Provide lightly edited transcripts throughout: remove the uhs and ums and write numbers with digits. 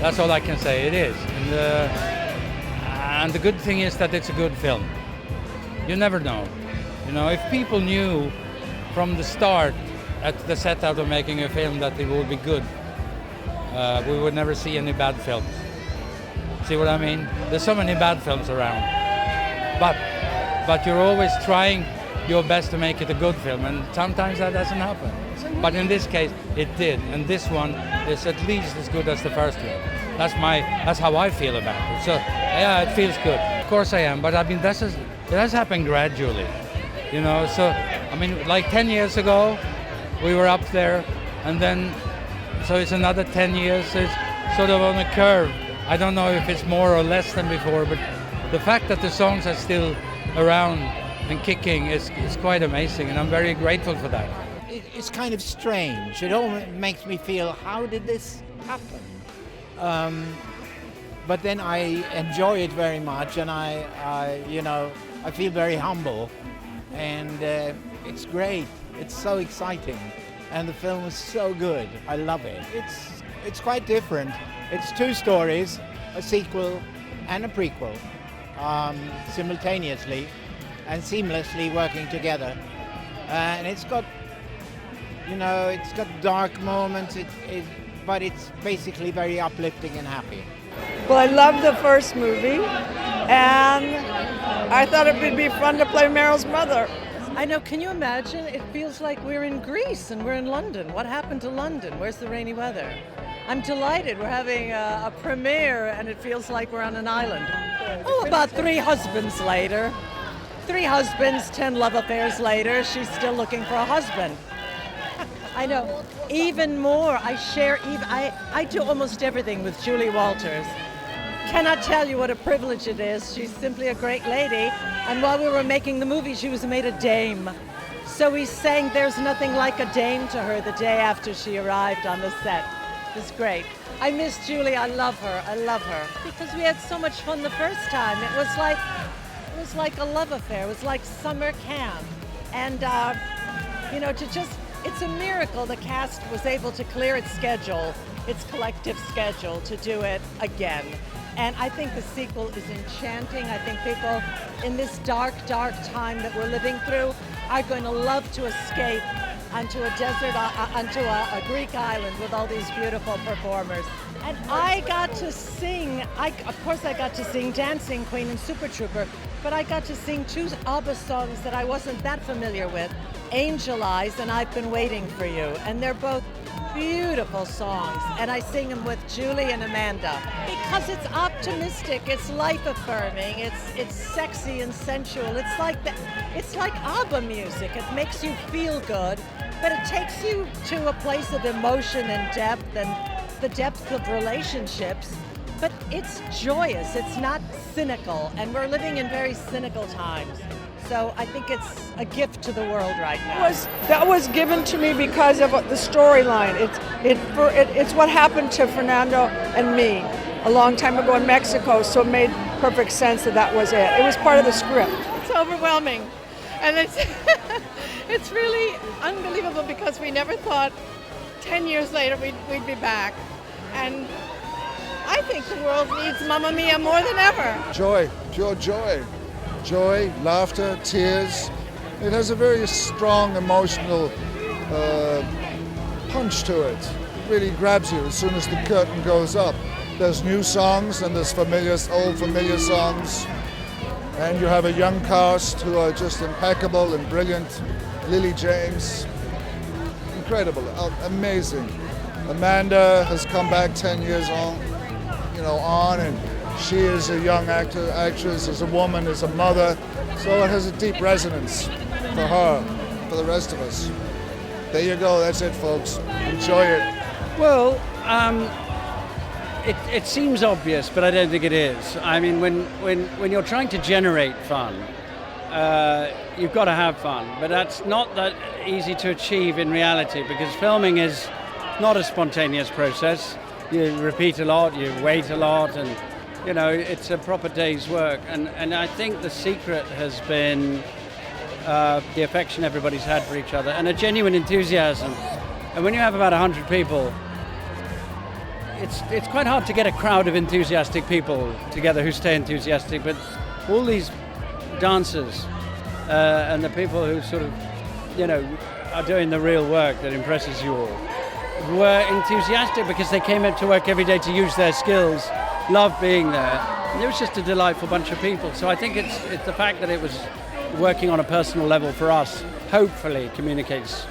That's all I can say. It is. And the good thing is that it's a good film. You never know. You know, if people knew from the start at the set out of making a film that it would be good, we would never see any bad films. See what I mean? There's so many bad films around. But you're always trying your best to make it a good film, and sometimes that doesn't happen. But in this case, it did, and this one is at least as good as the first one. That's how I feel about it. So yeah, it feels good. Of course I am, but I mean it has happened gradually, you know. So I mean, like 10 years ago, we were up there, and then so it's another 10 years. So it's sort of on a curve. I don't know if it's more or less than before, but the fact that the songs are still around and kicking is quite amazing, and I'm very grateful for that. It's kind of strange. It all makes me feel, how did this happen? But then I enjoy it very much, and I feel very humble, and it's great. It's so exciting, and the film is so good. I love it. It's quite different. It's two stories, a sequel and a prequel, simultaneously and seamlessly working together. And it's got dark moments, but it's basically very uplifting and happy. Well, I loved the first movie, and I thought it would be fun to play Meryl's mother. I know, can you imagine? It feels like we're in Greece and we're in London. What happened to London? Where's the rainy weather? I'm delighted. We're having a premiere, and it feels like we're on an island. Oh, about 3 husbands later. 3 husbands, 10 love affairs later, she's still looking for a husband. I know. Even more, I do almost everything with Julie Walters. Cannot tell you what a privilege it is. She's simply a great lady. And while we were making the movie, she was made a dame. So we sang There's Nothing Like a Dame to her the day after she arrived on the set. It was great. I miss Julie. I love her. Because we had so much fun the first time. It was like a love affair. It was like summer camp. And, it's a miracle the cast was able to clear its schedule, its collective schedule, to do it again. And I think the sequel is enchanting. I think people in this dark, dark time that we're living through are going to love to escape onto a desert, onto a Greek island with all these beautiful performers. And I got to sing, of course I got to sing Dancing Queen and Super Trooper, but I got to sing 2 ABBA songs that I wasn't that familiar with, Angel Eyes and I've Been Waiting for You. And they're both beautiful songs, and I sing them with Julie and Amanda because it's optimistic, it's life-affirming, it's sexy and sensual. It's like ABBA music. It makes you feel good, but it takes you to a place of emotion and depth and the depth of relationships. But it's joyous. It's not cynical, and we're living in very cynical times. So I think it's a gift to the world right now. That was given to me because of the storyline. It's what happened to Fernando and me a long time ago in Mexico, so it made perfect sense that was it. It was part of the script. It's overwhelming, and it's really unbelievable because we never thought 10 years later we'd be back. And I think the world needs Mamma Mia more than ever. Joy, pure joy. Joy, laughter, tears. It has a very strong emotional punch to it. It really grabs you as soon as the curtain goes up. There's new songs and there's old familiar songs. And you have a young cast who are just impeccable and brilliant. Lily James, incredible, amazing. Amanda has come back 10 years on, and she is a young actress, as a woman, as a mother, so it has a deep resonance for her, for the rest of us. There you go, that's it, folks. Enjoy it. Well, it seems obvious, but I don't think it is. I mean, when you're trying to generate fun, you've got to have fun, but that's not that easy to achieve in reality, because filming is not a spontaneous process. You repeat a lot, you wait a lot, and it's a proper day's work. And I think the secret has been the affection everybody's had for each other and a genuine enthusiasm. And when you have about 100 people, it's quite hard to get a crowd of enthusiastic people together who stay enthusiastic, but all these dancers and the people who sort of, are doing the real work that impresses you all were enthusiastic because they came up to work every day to use their skills, loved being there, and it was just a delightful bunch of people. So I think it's the fact that it was working on a personal level for us, hopefully communicates.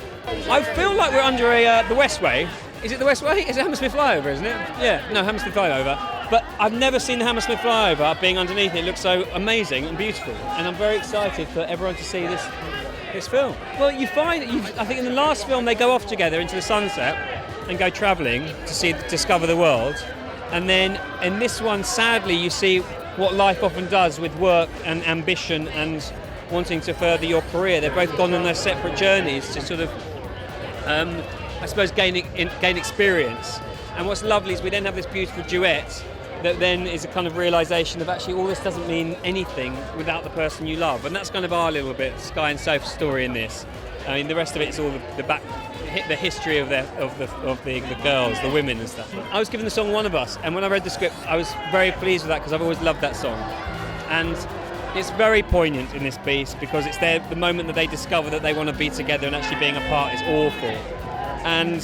I feel like we're under the West Way. Is it the West Way? It's a Hammersmith flyover, isn't it? Yeah, no, Hammersmith flyover. But I've never seen the Hammersmith flyover being underneath it. It looks so amazing and beautiful. And I'm very excited for everyone to see this film. Well, you find, I think in the last film they go off together into the sunset and go travelling to discover the world. And then in this one, sadly, you see what life often does with work and ambition and wanting to further your career. They've both gone on their separate journeys to sort of, I suppose, gain experience. And what's lovely is we then have this beautiful duet that then is a kind of realisation of actually all this doesn't mean anything without the person you love. And that's kind of our little bit, Sky and Soph's story in this. I mean, the rest of it is all the history of the girls, the women and stuff. I was given the song One of Us, and when I read the script, I was very pleased with that because I've always loved that song. And it's very poignant in this piece because it's the moment that they discover that they want to be together and actually being apart is awful. And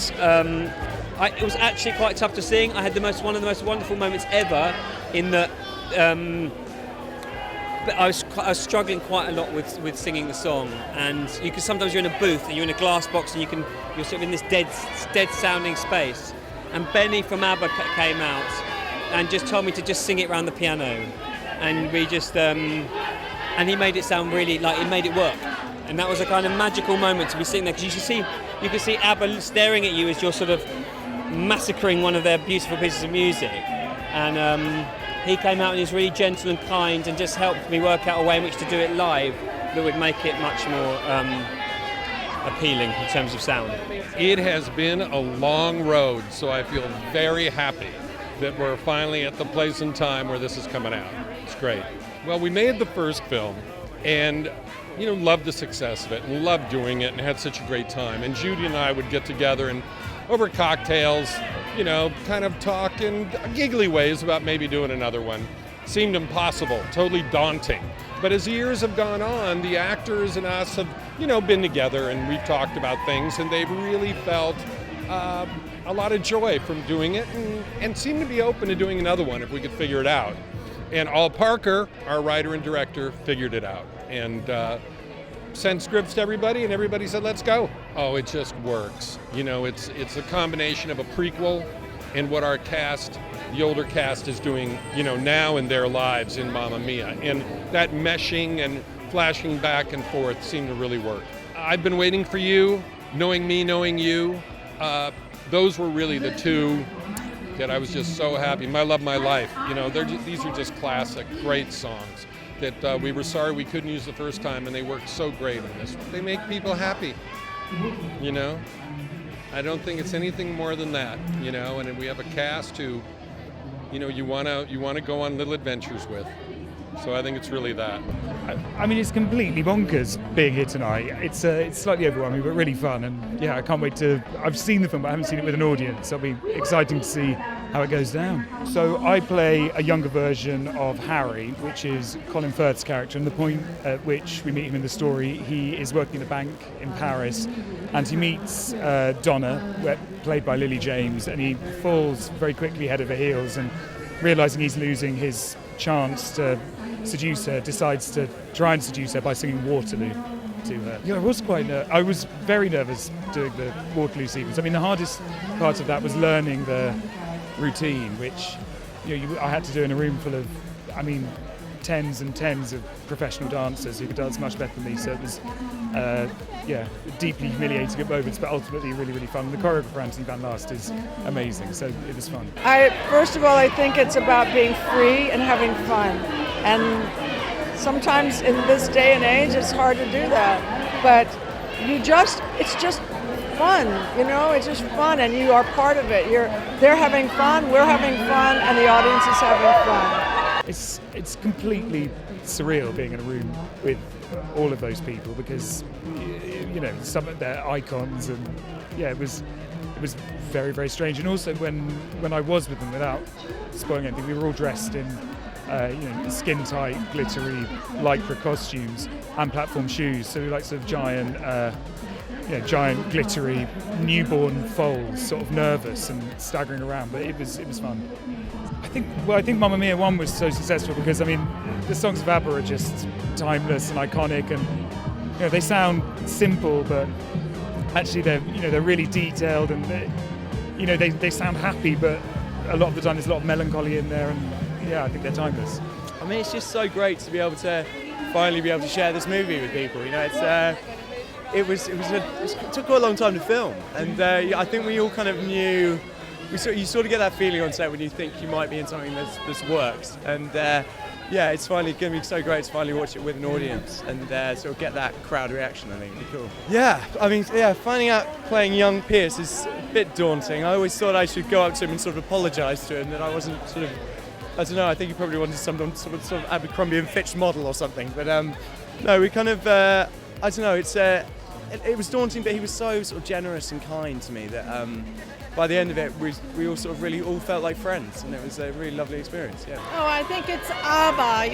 it was actually quite tough to sing. I had one of the most wonderful moments ever in that. But I was struggling quite a lot with singing the song, and sometimes you're in a booth and you're in a glass box and you're sort of in this dead sounding space. And Benny from ABBA came out and just told me to just sing it around the piano, and we just and he made it sound really like it made it work. And that was a kind of magical moment to be sitting there because you can see ABBA staring at you as you're sort of massacring one of their beautiful pieces of music. And he came out and he was really gentle and kind and just helped me work out a way in which to do it live that would make it much more appealing in terms of sound. It has been a long road, so I feel very happy that we're finally at the place and time where this is coming out. It's great. Well, we made the first film and loved the success of it and loved doing it and had such a great time. And Judy and I would get together and over cocktails, kind of talk in giggly ways about maybe doing another one. Seemed impossible, totally daunting. But as years have gone on, the actors and us have, been together and we've talked about things, and they've really felt a lot of joy from doing it and seem to be open to doing another one if we could figure it out. And Al Parker, our writer and director, figured it out and sent scripts to everybody, and everybody said, let's go. Oh, it just works. It's a combination of a prequel and what our cast, the older cast, is doing, now in their lives in Mamma Mia. And that meshing and flashing back and forth seemed to really work. I've been waiting for you, knowing me, knowing you. Those were really the two that I was just so happy. My Love, My Life, these are just classic, great songs that we were sorry we couldn't use the first time, and they worked so great on this. They make people happy, I don't think it's anything more than that, and we have a cast who, you want to go on little adventures with. So I think it's really that. I mean, it's completely bonkers being here tonight. It's slightly overwhelming, but really fun. And yeah, I can't wait to... I've seen the film, but I haven't seen it with an audience. So it'll be exciting to see how it goes down. So I play a younger version of Harry, which is Colin Firth's character. And the point at which we meet him in the story, he is working in a bank in Paris, and he meets Donna, played by Lily James, and he falls very quickly head over heels, and realising he's losing his chance to seduce her, decides to try and seduce her by singing Waterloo to her. Yeah, I was very nervous doing the Waterloo sequence. I mean, the hardest part of that was learning the routine, which I had to do in a room full of, tens and tens of professional dancers who could dance much better than me. So it was, deeply humiliating at moments, but ultimately really, really fun. The choreographer Anthony Van Last is amazing, so it was fun. First of all, I think it's about being free and having fun. And sometimes in this day and age, it's hard to do that. But it's just fun, it's just fun, and you are part of it. They're having fun, we're having fun, and the audience is having fun. It's completely surreal being in a room with all of those people because, some of their icons, and it was was very, very strange. And also when I was with them, without spoiling anything, we were all dressed in skin-tight, glittery, lycra costumes and platform shoes. So like sort of giant, glittery newborn foals, sort of nervous and staggering around. But it was fun. I think Mamma Mia 1 was so successful because, I mean, the songs of ABBA are just timeless and iconic, and they sound simple, but actually they're really detailed, and they sound happy, but a lot of the time there's a lot of melancholy in there, and yeah, I think they're timeless. I mean, it's just so great to be able to finally be able to share this movie with people. It took quite a long time to film, and I think we all kind of knew. You sort of get that feeling on set when you think you might be in something that works, and it's finally going to be so great to finally watch it with an audience and sort of get that crowd reaction. I think it'd be cool. Yeah, I mean, finding out playing young Pierce is a bit daunting. I always thought I should go up to him and sort of apologise to him that I wasn't sort of, I don't know. I think he probably wanted some sort of Abercrombie and Fitch model or something. But no, we kind of, I don't know. It was daunting, but he was so sort of generous and kind to me that. By the end of it, we all sort of really all felt like friends, and it was a really lovely experience. Yeah. Oh, I think it's ABBA.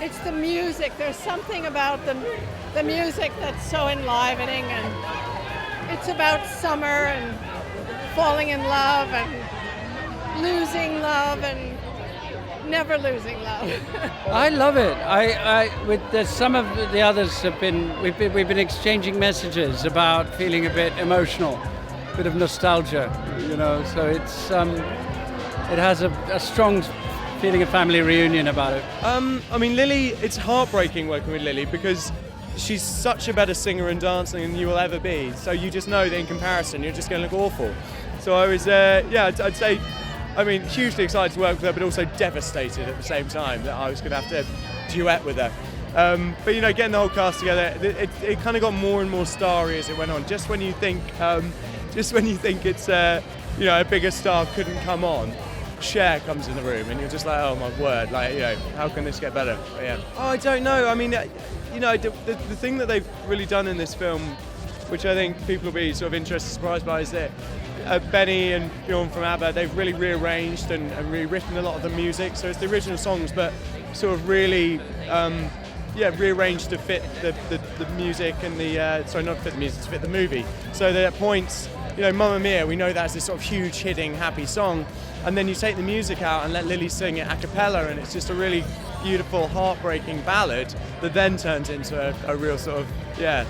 It's the music. There's something about the music that's so enlivening, and it's about summer and falling in love and losing love and never losing love. I love it. Some of the others we've been exchanging messages about feeling a bit emotional. Bit of nostalgia, so it has a strong feeling of family reunion about it. I mean, Lily, it's heartbreaking working with Lily because she's such a better singer and dancer than you will ever be, so you just know that in comparison you're just going to look awful. So I was, I'd say, I mean, hugely excited to work with her, but also devastated at the same time that I was going to have to duet with her. But getting the whole cast together, it kind of got more and more starry as it went on. Just when you think it's a bigger star couldn't come on, Cher comes in the room, and you're just like, oh my word, how can this get better? But yeah. Oh, I don't know. I mean, the thing that they've really done in this film, which I think people will be sort of interested, surprised by, is that Benny and Bjorn from ABBA, they've really rearranged and rewritten a lot of the music. So it's the original songs, but sort of really. Rearranged to fit the music and not fit the music, to fit the movie. So that at points, Mamma Mia, we know that's this sort of huge hitting happy song, and then you take the music out and let Lily sing it a cappella, and it's just a really beautiful, heartbreaking ballad that then turns into a real sort of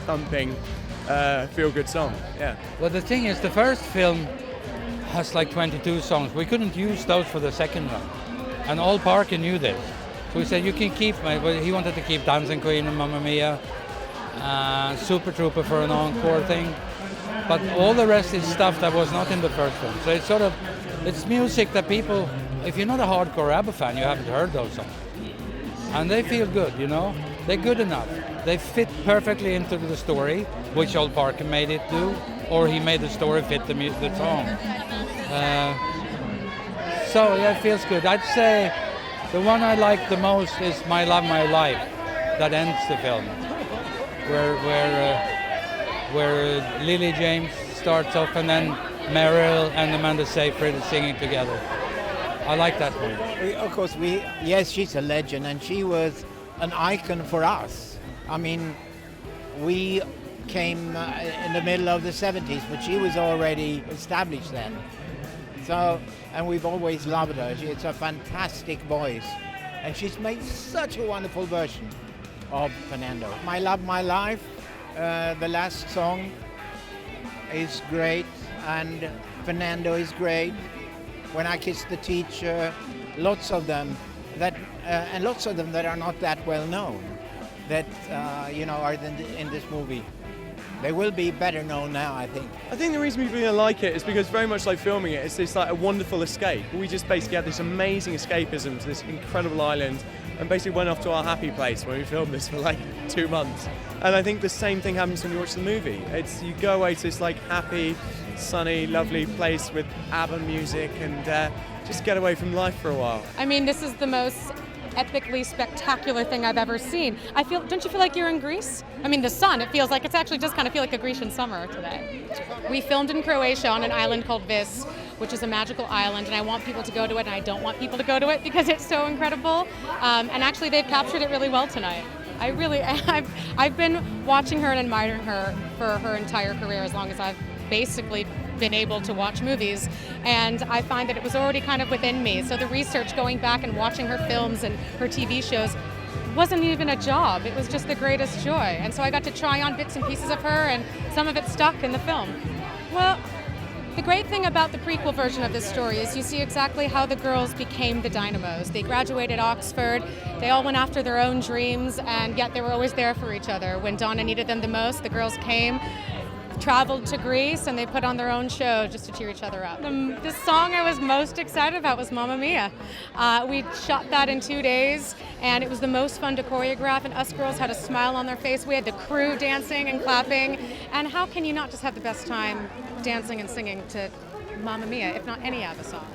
thumping, feel-good song. Yeah. Well, the thing is, the first film has like 22 songs. We couldn't use those for the second one, and all Parker knew this. So we said, you can keep he wanted to keep Dancing Queen and Mamma Mia, Super Trooper for an encore thing. But all the rest is stuff that was not in the first film. So it's music that people, if you're not a hardcore ABBA fan, you haven't heard those songs. And they feel good, They're good enough. They fit perfectly into the story, which old Parker made it do, or he made the story fit the song. It feels good. I'd say the one I like the most is My Love, My Life, that ends the film, where Lily James starts off and then Meryl and Amanda Seyfried are singing together. I like that one. Of course, she's a legend, and she was an icon for us. I mean, we came in the middle of the 70s, but she was already established then. So, and we've always loved her. It's a fantastic voice, and she's made such a wonderful version of Fernando. My Love, My Life, the last song is great, and Fernando is great. When I Kissed the Teacher, lots of them that are not that well known, that are in this movie. They will be better known now, I think. I think the reason we really like it is because very much like filming it, it's like a wonderful escape. We just basically had this amazing escapism to this incredible island, and basically went off to our happy place where we filmed this for like 2 months. And I think the same thing happens when you watch the movie. You go away to this like happy, sunny, lovely place with ABBA music, and just get away from life for a while. I mean, this is the most epically spectacular thing I've ever seen. Don't you feel like you're in Greece? I mean, the sun, it feels like, it's actually just kind of feel like a Grecian summer today. We filmed in Croatia on an island called Vis, which is a magical island, and I want people to go to it, and I don't want people to go to it because it's so incredible. And actually, they've captured it really well tonight. I've been watching her and admiring her for her entire career, as long as I've basically been able to watch movies, and I find that it was already kind of within me. So the research, going back and watching her films and her TV shows, wasn't even a job. It was just the greatest joy. And so I got to try on bits and pieces of her, and some of it stuck in the film. Well, the great thing about the prequel version of this story is you see exactly how the girls became the dynamos. They graduated Oxford, they all went after their own dreams, and yet they were always there for each other. When Donna needed them the most, the girls came, traveled to Greece, and they put on their own show just to cheer each other up. The song I was most excited about was Mamma Mia. We shot that in 2 days, and it was the most fun to choreograph, and us girls had a smile on their face. We had the crew dancing and clapping, and how can you not just have the best time dancing and singing to Mamma Mia, if not any ABBA song?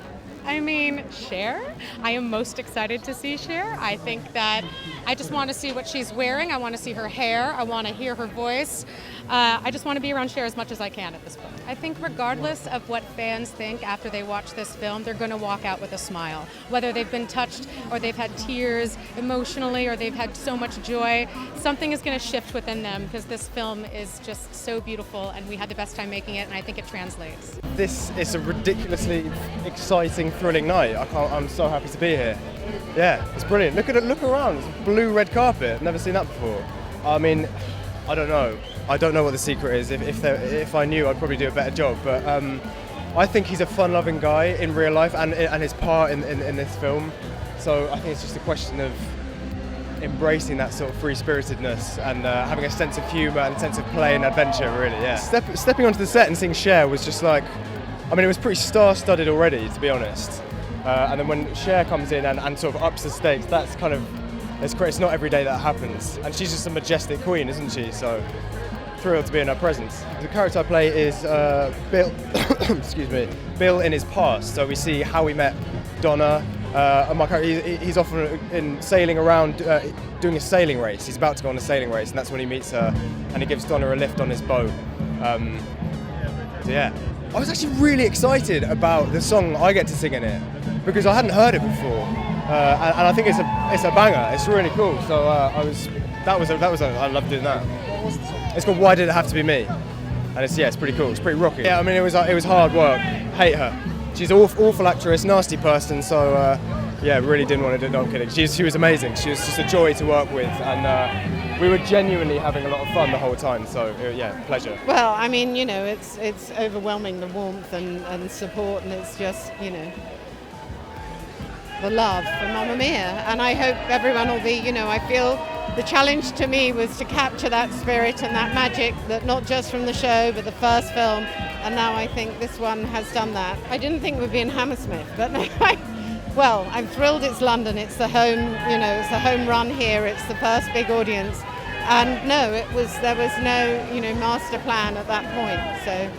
I mean, Cher. I am most excited to see Cher. I think that I just want to see what she's wearing. I want to see her hair. I want to hear her voice. I just want to be around Cher as much as I can at this point. I think regardless of what fans think after they watch this film, they're going to walk out with a smile. Whether they've been touched or they've had tears emotionally or they've had so much joy, something is going to shift within them because this film is just so beautiful and we had the best time making it, and I think it translates. This is a ridiculously exciting, thrilling night. I'm so happy to be here. Yeah, it's brilliant. Look around. It's a blue red carpet. Never seen that before. I mean, I don't know. I don't know what the secret is. If I knew, I'd probably do a better job. But I think he's a fun-loving guy in real life and his part in this film. So I think it's just a question of embracing that sort of free-spiritedness and having a sense of humour and sense of play and adventure, really, yeah. Stepping onto the set and seeing Cher was just like, I mean, it was pretty star-studded already, to be honest. And then when Cher comes in and sort of ups the stakes, that's kind of, it's not every day that happens. And she's just a majestic queen, isn't she? So thrilled to be in her presence. The character I play is Bill, excuse me, Bill in his past. So we see how we met Donna. And my character, he's often in sailing around, doing a sailing race. He's about to go on a sailing race, and that's when he meets her, and he gives Donna a lift on his boat. So yeah. I was actually really excited about the song I get to sing in it, because I hadn't heard it before, and I think it's a banger. It's really cool. So I loved doing that. What was the song? It's called Why Did It Have to Be Me, and it's pretty cool. It's pretty rocky. Yeah, I mean it was hard work. Hate her. She's an awful actress, nasty person. So yeah, really didn't want to do it. No, I'm kidding. She was amazing. She was just a joy to work with, and we were genuinely having a lot of fun the whole time. So yeah, pleasure. Well, I mean, you know, it's overwhelming, the warmth and support, and it's just, you know, the love for Mamma Mia. And I hope everyone will be, you know, I feel the challenge to me was to capture that spirit and that magic, that not just from the show, but the first film. And now I think this one has done that. I didn't think we'd be in Hammersmith, but no, well, I'm thrilled it's London. It's the home, you know, it's the home run here. It's the first big audience. And no, there was no, you know, master plan at that point. So,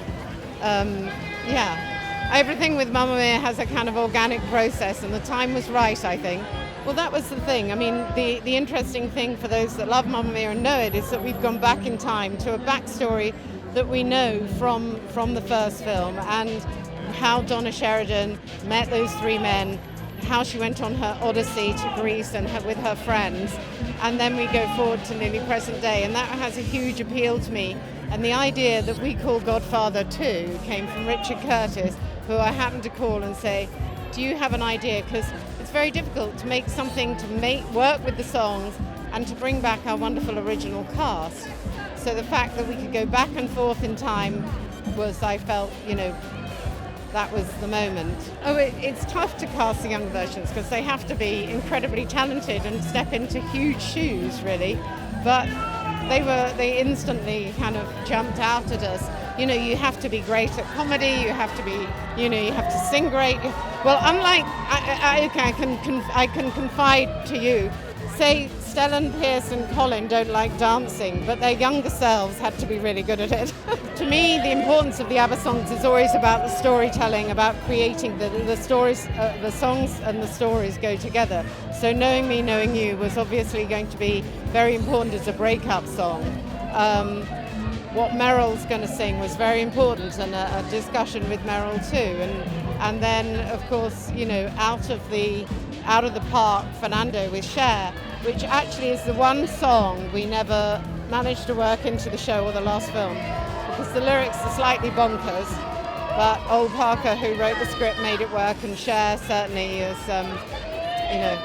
yeah. Everything with Mamma Mia has a kind of organic process, and the time was right, I think. Well, that was the thing. I mean, the interesting thing for those that love Mamma Mia and know it is that we've gone back in time to a backstory that we know from the first film, and how Donna Sheridan met those three men, how she went on her odyssey to Greece and with her friends, and then we go forward to nearly present day, and that has a huge appeal to me. And the idea that we call Godfather 2 came from Richard Curtis, who I happened to call and say, do you have an idea? Because it's very difficult to make something to work with the songs and to bring back our wonderful original cast. So the fact that we could go back and forth in time was, I felt, you know, that was the moment. Oh, it's tough to cast the young versions because they have to be incredibly talented and step into huge shoes, really. But they instantly kind of jumped out at us. You know, you have to be great at comedy, you have to be, you know, you have to sing great. Well, unlike, I can confide to you say Stellan, Pierce and Colin don't like dancing, but their younger selves had to be really good at it. To me, the importance of the ABBA songs is always about the storytelling, about creating the stories, the songs and the stories go together. So Knowing Me, Knowing You was obviously going to be very important as a breakup song. What Meryl's going to sing was very important, and a discussion with Meryl too. And then, of course, you know, out of the park, Fernando with Cher, which actually is the one song we never managed to work into the show or the last film, because the lyrics are slightly bonkers, but old Parker, who wrote the script, made it work, and Cher certainly is, you know,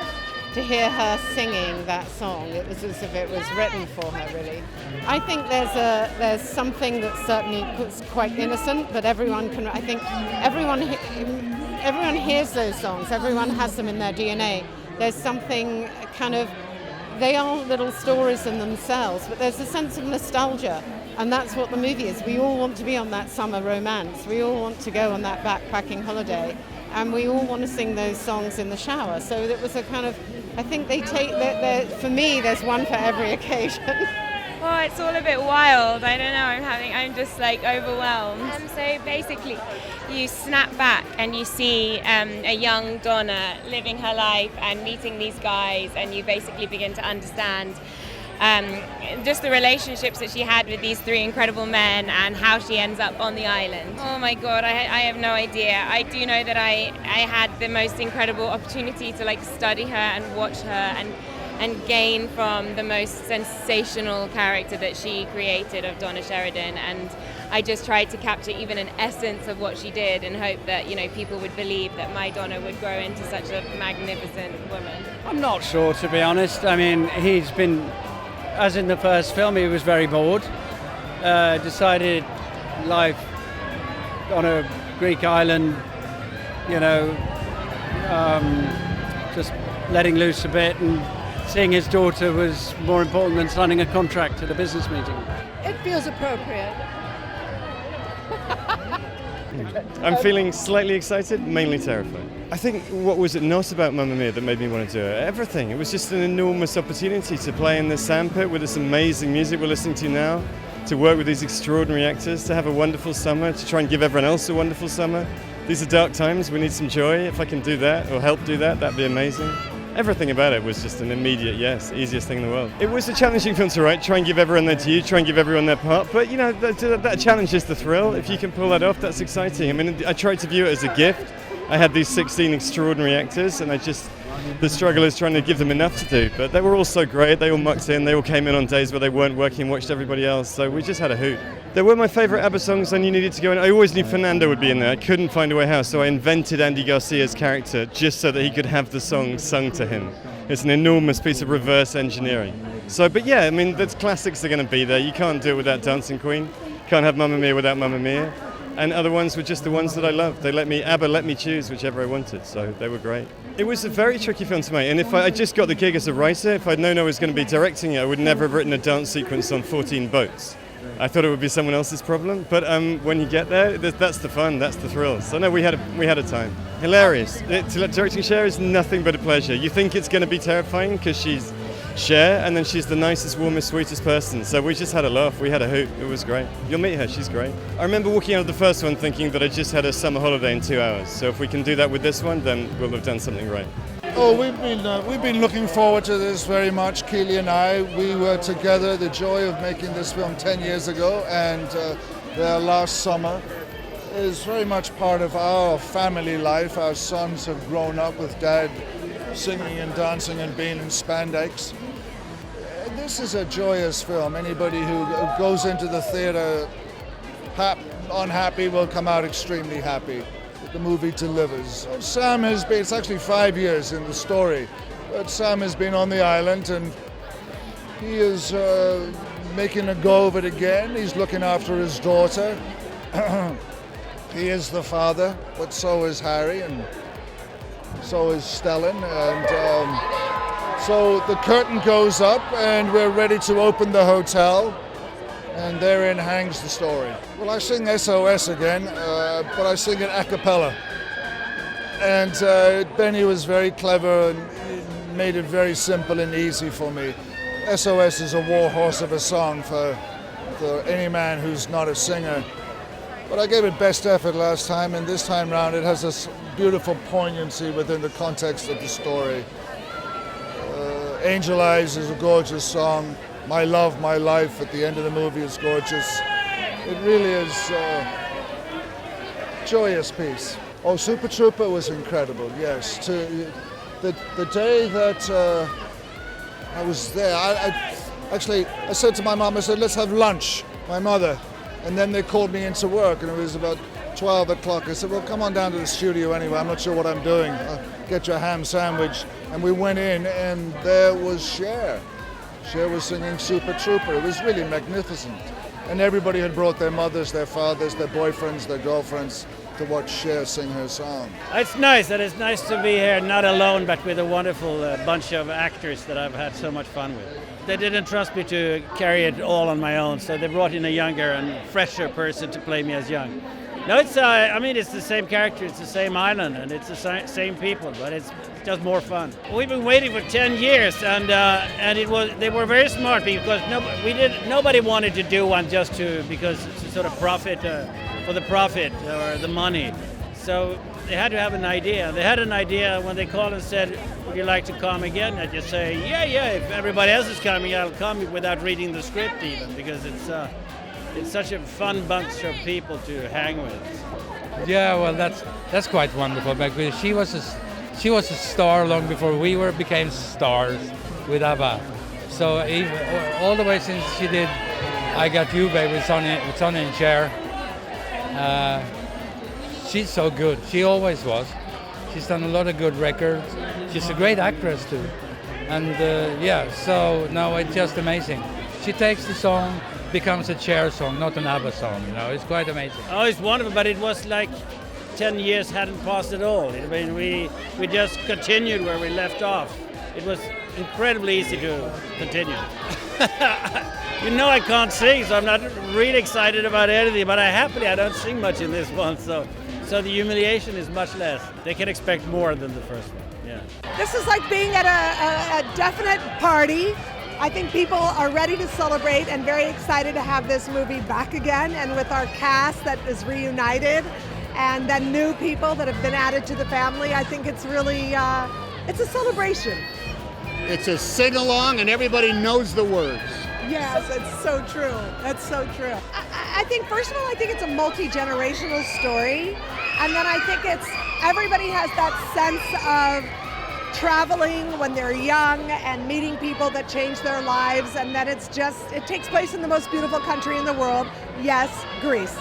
to hear her singing that song, it was as if it was written for her, really. I think there's something that's certainly quite innocent, but everyone can, I think everyone hears those songs, everyone has them in their DNA. There's something kind of, they are little stories in themselves, but there's a sense of nostalgia, and that's what the movie is. We all want to be on that summer romance, we all want to go on that backpacking holiday, and we all want to sing those songs in the shower. So it was a kind of, I think they take, for me, there's one for every occasion. Well, it's all a bit wild. I don't know, I'm just like overwhelmed. So basically, you snap back and you see a young Donna living her life and meeting these guys, and you basically begin to understand just the relationships that she had with these three incredible men and how she ends up on the island. Oh my God, I have no idea. I do know that I had the most incredible opportunity to like study her and watch her and gain from the most sensational character that she created of Donna Sheridan, and I just tried to capture even an essence of what she did and hope that, you know, people would believe that my Donna would grow into such a magnificent woman. I'm not sure, to be honest. I mean, he's been, as in the first film, he was very bored, decided life on a Greek island, you know, just letting loose a bit, and seeing his daughter was more important than signing a contract at a business meeting. It feels appropriate. I'm feeling slightly excited, mainly terrified. I think what was it not about Mamma Mia that made me want to do it? Everything. It was just an enormous opportunity to play in the sandpit with this amazing music we're listening to now, to work with these extraordinary actors, to have a wonderful summer, to try and give everyone else a wonderful summer. These are dark times, we need some joy. If I can do that or help do that, that'd be amazing. Everything about it was just an immediate yes, easiest thing in the world. It was a challenging film to write, try and give everyone their due, try and give everyone their part, but you know, that challenge is the thrill. If you can pull that off, that's exciting. I mean, I tried to view it as a gift. I had these 16 extraordinary actors, and the struggle is trying to give them enough to do, but they were all so great, they all mucked in, they all came in on days where they weren't working, watched everybody else, so we just had a hoot. They were my favourite ABBA songs, I knew needed to go in. I always knew Fernando would be in there. I couldn't find a way how, so I invented Andy Garcia's character just so that he could have the song sung to him. It's an enormous piece of reverse engineering. So, but yeah, I mean, the classics are going to be there. You can't do it without Dancing Queen. Can't have Mamma Mia without Mamma Mia. And other ones were just the ones that I loved. ABBA let me choose whichever I wanted, so they were great. It was a very tricky film to make, and if I just got the gig as a writer, if I'd known I was going to be directing it, I would never have written a dance sequence on 14 boats. I thought it would be someone else's problem, but when you get there, that's the fun, that's the thrill. So no, we had a time. Hilarious. Directing Cher is nothing but a pleasure. You think it's going to be terrifying because she's Cher, and then she's the nicest, warmest, sweetest person. So we just had a laugh, we had a hoot, it was great. You'll meet her, she's great. I remember walking out of the first one thinking that I just had a summer holiday in 2 hours. So if we can do that with this one, then we'll have done something right. Oh, we've been looking forward to this very much, Keely and I. We were together, the joy of making this film 10 years ago, and the last summer is very much part of our family life. Our sons have grown up with Dad singing and dancing and being in spandex. This is a joyous film. Anybody who goes into the theater unhappy will come out extremely happy. The movie delivers. Sam has been, it's actually 5 years in the story, but Sam has been on the island and he is making a go of it again. He's looking after his daughter. He is the father, but so is Harry and so is Stellan. And so the curtain goes up and we're ready to open the hotel. And therein hangs the story. Well, I sing SOS again, but I sing it a cappella. And Benny was very clever and made it very simple and easy for me. SOS is a war horse of a song for any man who's not a singer. But I gave it best effort last time, and this time round it has this beautiful poignancy within the context of the story. Angel Eyes is a gorgeous song. My Love, My Life at the end of the movie is gorgeous. It really is a joyous piece. Oh, Super Trooper was incredible, yes. The day that I was there, I said to my mom, I said, let's have lunch, my mother. And then they called me into work, and it was about 12 o'clock. I said, well, come on down to the studio anyway. I'm not sure what I'm doing. I'll get you a ham sandwich. And we went in, and there was Cher. Cher was singing Super Trooper. It was really magnificent. And everybody had brought their mothers, their fathers, their boyfriends, their girlfriends to watch Cher sing her song. It's nice, and it's nice to be here, not alone, but with a wonderful bunch of actors that I've had so much fun with. They didn't trust me to carry it all on my own, so they brought in a younger and fresher person to play me as young. No, it's it's the same character, it's the same island, and it's the same people, but it's just more fun. We've been waiting for 10 years, and they were very smart because nobody wanted to do one just because to sort of profit for the profit or the money. So they had to have an idea. They had an idea when they called and said, would you like to come again? I just say, yeah, if everybody else is coming, I'll come without reading the script even, because it's such a fun bunch of people to hang with. Yeah, well, that's quite wonderful, because she was a star long before we became stars with ABBA. So all the way since she did I Got You, Baby, with Sonny and Cher, she's so good. She always was. She's done a lot of good records. She's a great actress too. And so no, it's just amazing. She takes the song, becomes a Cher song, not an ABBA song, It's quite amazing. Oh, it's wonderful, but it was like 10 years hadn't passed at all. I mean, we just continued where we left off. It was incredibly easy to continue. I can't sing, so I'm not really excited about anything, but I don't sing much in this one, so the humiliation is much less. They can expect more than the first one, yeah. This is like being at a definite party. I think people are ready to celebrate and very excited to have this movie back again, and with our cast that is reunited, and then new people that have been added to the family. I think it's really, it's a celebration. It's a sing-along and everybody knows the words. Yes, it's so true. That's so true. I think, first of all, I think it's a multi-generational story. And then I think everybody has that sense of traveling when they're young and meeting people that change their lives. And then it takes place in the most beautiful country in the world. Yes, Greece.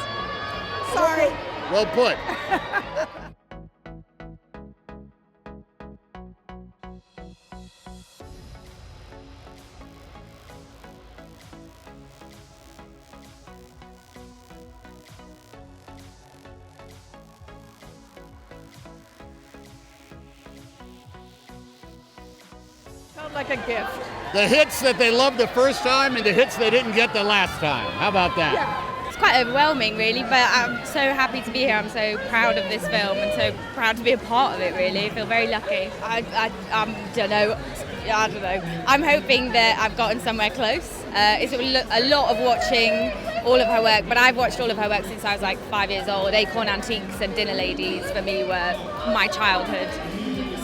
Sorry. Well put. Felt like a gift. The hits that they loved the first time and the hits they didn't get the last time. How about that? Yeah. It's quite overwhelming, really, but I'm so happy to be here. I'm so proud of this film and so proud to be a part of it, really. I feel very lucky. I don't know. I'm hoping that I've gotten somewhere close. It's a lot of watching all of her work, but I've watched all of her work since I was like 5 years old. Acorn Antiques and Dinner Ladies for me were my childhood.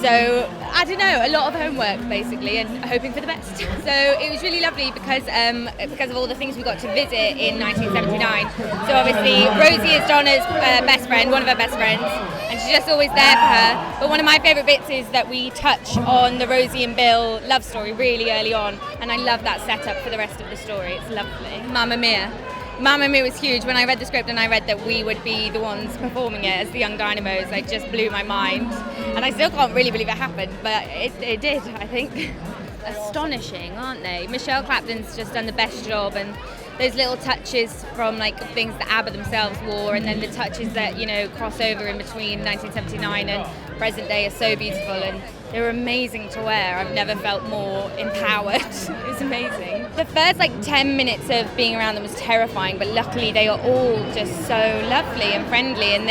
So, I don't know, a lot of homework basically, and hoping for the best. So it was really lovely because of all the things we got to visit in 1979. So obviously Rosie is Donna's best friend, one of her best friends, and she's just always there for her. But one of my favourite bits is that we touch on the Rosie and Bill love story really early on, and I love that setup for the rest of the story. It's lovely. Mamma Mia. Mamma Mia was huge. When I read the script and I read that we would be the ones performing it as the Young Dynamos, it just blew my mind. And I still can't really believe it happened, but it did, I think. Astonishing, aren't they? Michelle Clapton's just done the best job, and those little touches from like things that ABBA themselves wore, and then the touches that, cross over in between 1979 and present day are so beautiful, and they were amazing to wear. I've never felt more empowered. It was amazing. The first 10 minutes of being around them was terrifying, but luckily they are all just so lovely and friendly, and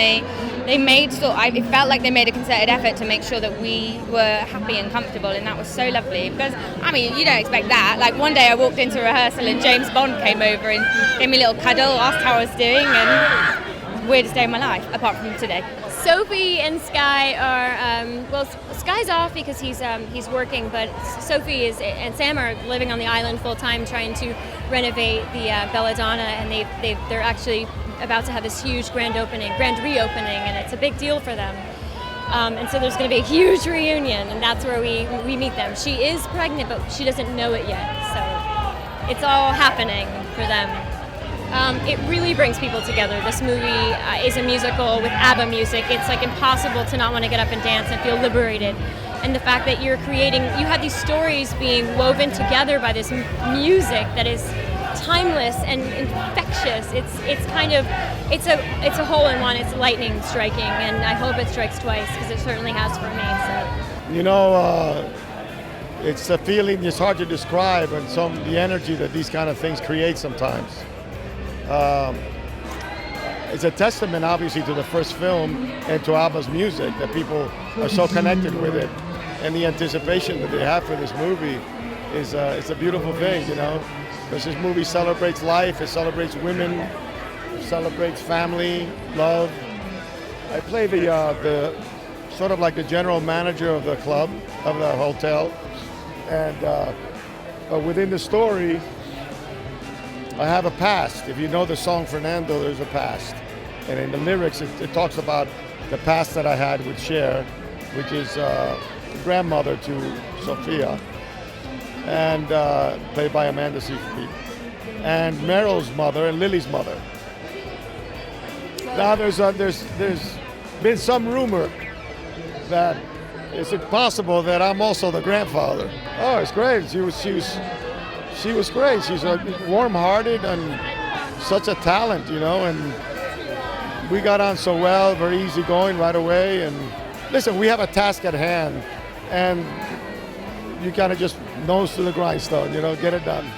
it felt like they made a concerted effort to make sure that we were happy and comfortable, and that was so lovely. Because, I mean, you don't expect that. Like, one day I walked into rehearsal and James Bond came over and gave me a little cuddle, asked how I was doing, and weirdest day of my life, apart from today. Sophie and Sky are, well, Sky's off because he's working, but Sophie and Sam are living on the island full time trying to renovate the Belladonna, and they're actually about to have this huge grand reopening, and it's a big deal for them. And so there's going to be a huge reunion, and that's where we meet them. She is pregnant, but she doesn't know it yet, so it's all happening for them. It really brings people together. This movie is a musical with ABBA music. It's like impossible to not want to get up and dance and feel liberated. And the fact that you have these stories being woven together by this music that is timeless and infectious. It's a hole in one. It's lightning striking, and I hope it strikes twice because it certainly has for me. So. You know, it's a feeling it's hard to describe, and the energy that these kind of things create sometimes. It's a testament, obviously, to the first film and to ABBA's music, that people are so connected with it, and the anticipation that they have for this movie is it's a beautiful thing, you know, because this movie celebrates life, it celebrates women, it celebrates family, love. I play the sort of like the general manager of the club, of the hotel, and within the story, I have a past. If you know the song Fernando, there's a past. And in the lyrics, it talks about the past that I had with Cher, which is grandmother to Sophia, and played by Amanda Seyfried, and Meryl's mother and Lily's mother. Now there's been some rumor that is it possible that I'm also the grandfather. Oh, it's great. She was great. She's warm-hearted and such a talent, you know, and we got on so well, very easygoing right away. And listen, we have a task at hand, and you kind of just nose to the grindstone, you know, get it done.